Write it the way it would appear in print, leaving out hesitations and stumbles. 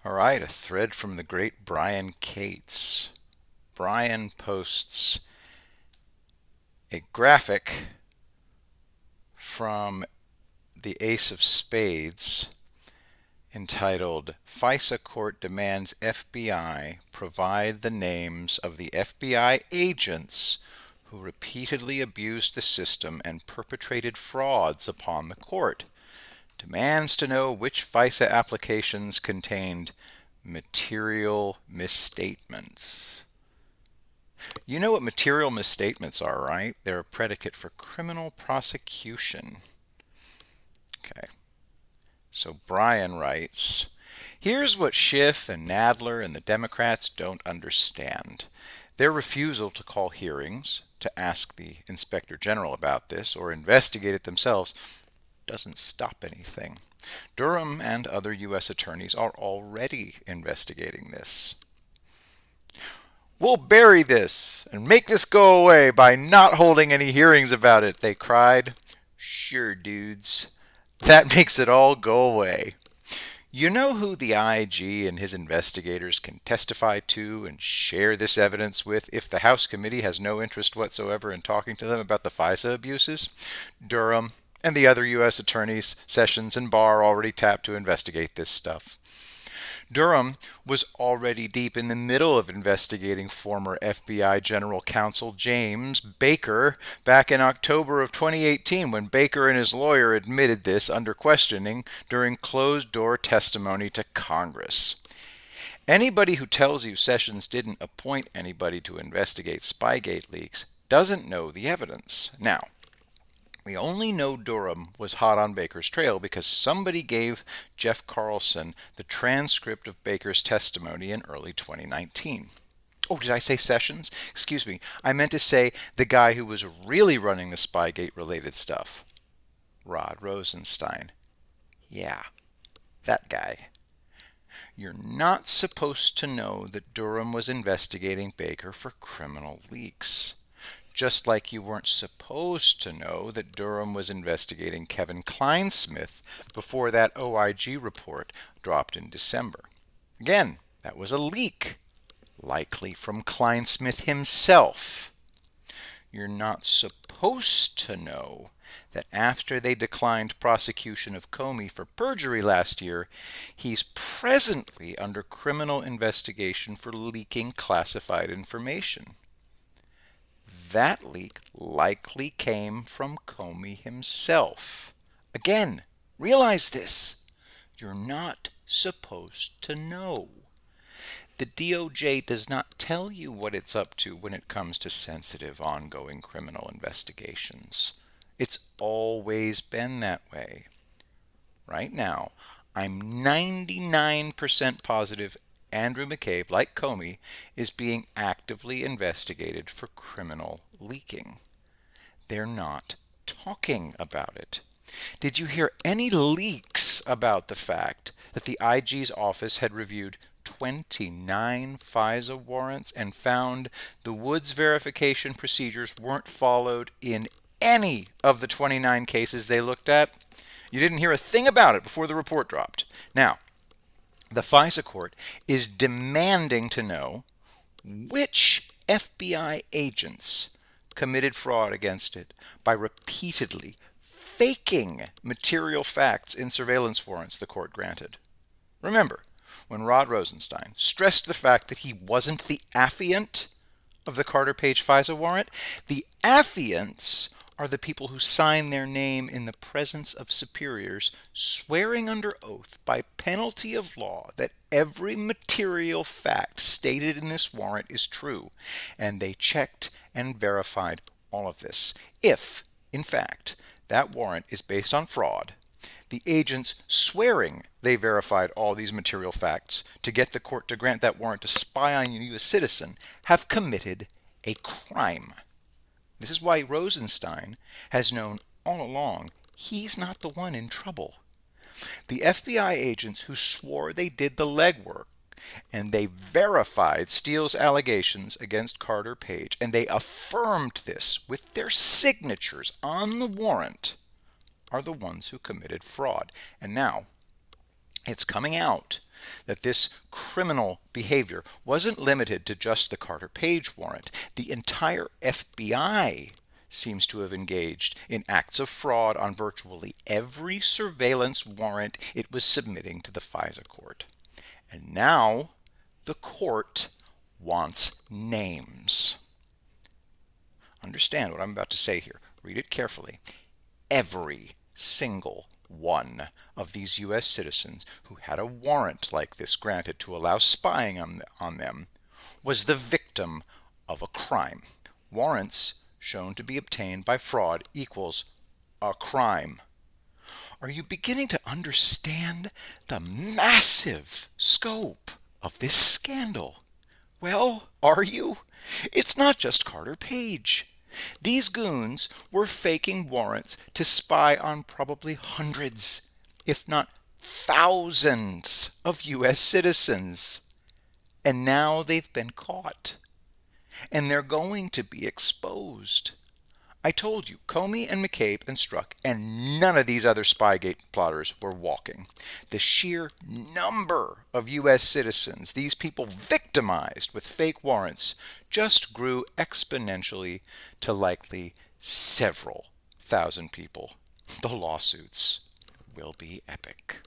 All right, a thread from the great Brian Cates. Brian posts a graphic from the Ace of Spades entitled FISA Court Demands FBI Provide the Names of the FBI Agents Who Repeatedly Abused the System and Perpetrated Frauds upon the Court. Demands to know which FISA applications contained material misstatements. You know what material misstatements are, right? They're a predicate for criminal prosecution. Okay, so Brian writes, here's what Schiff and Nadler and the Democrats don't understand. Their refusal to call hearings, to ask the Inspector General about this, or investigate it themselves, doesn't stop anything. Durham and other U.S. attorneys are already investigating this. We'll bury this and make this go away by not holding any hearings about it, they cried. Sure, dudes. That makes it all go away. You know who the IG and his investigators can testify to and share this evidence with if the House committee has no interest whatsoever in talking to them about the FISA abuses? Durham and the other U.S. attorneys, Sessions and Barr, already tapped to investigate this stuff. Durham was already deep in the middle of investigating former FBI General Counsel James Baker back in October of 2018 when Baker and his lawyer admitted this under questioning during closed-door testimony to Congress. Anybody who tells you Sessions didn't appoint anybody to investigate Spygate leaks doesn't know the evidence. Now, we only know Durham was hot on Baker's trail because somebody gave Jeff Carlson the transcript of Baker's testimony in early 2019. Oh, did I say Sessions? Excuse me. I meant to say the guy who was really running the Spygate-related stuff. Rod Rosenstein. Yeah, that guy. You're not supposed to know that Durham was investigating Baker for criminal leaks. Just like you weren't supposed to know that Durham was investigating Kevin Kleinsmith before that OIG report dropped in December. Again, that was a leak, likely from Kleinsmith himself. You're not supposed to know that after they declined prosecution of Comey for perjury last year, he's presently under criminal investigation for leaking classified information. That leak likely came from Comey himself. Again, realize this. You're not supposed to know. The DOJ does not tell you what it's up to when it comes to sensitive, ongoing criminal investigations. It's always been that way. Right now, I'm 99% positive Andrew McCabe, like Comey, is being actively investigated for criminal leaking. They're not talking about it. Did you hear any leaks about the fact that the IG's office had reviewed 29 FISA warrants and found the Woods verification procedures weren't followed in any of the 29 cases they looked at? You didn't hear a thing about it before the report dropped. Now, the FISA court is demanding to know which FBI agents committed fraud against it by repeatedly faking material facts in surveillance warrants the court granted. Remember, when Rod Rosenstein stressed the fact that he wasn't the affiant of the Carter Page FISA warrant, the affiants are the people who sign their name in the presence of superiors, swearing under oath by penalty of law that every material fact stated in this warrant is true, and they checked and verified all of this. If, in fact, that warrant is based on fraud, the agents swearing they verified all these material facts to get the court to grant that warrant to spy on a U.S. citizen have committed a crime. This is why Rosenstein has known all along he's not the one in trouble. The FBI agents who swore they did the legwork and they verified Steele's allegations against Carter Page and they affirmed this with their signatures on the warrant are the ones who committed fraud. And now it's coming out that this criminal behavior wasn't limited to just the Carter Page warrant. The entire FBI seems to have engaged in acts of fraud on virtually every surveillance warrant it was submitting to the FISA court. And now the court wants names. Understand what I'm about to say here. Read it carefully. Every single one of these U.S. citizens who had a warrant like this granted to allow spying on them was the victim of a crime. Warrants shown to be obtained by fraud equals a crime. Are you beginning to understand the massive scope of this scandal? Well, are you? It's not just Carter Page. These goons were faking warrants to spy on probably hundreds, if not thousands, of U.S. citizens. And now they've been caught. And they're going to be exposed. I told you, Comey and McCabe and Strzok and none of these other Spygate plotters were walking. The sheer number of U.S. citizens these people victimized with fake warrants just grew exponentially to likely several thousand people. The lawsuits will be epic.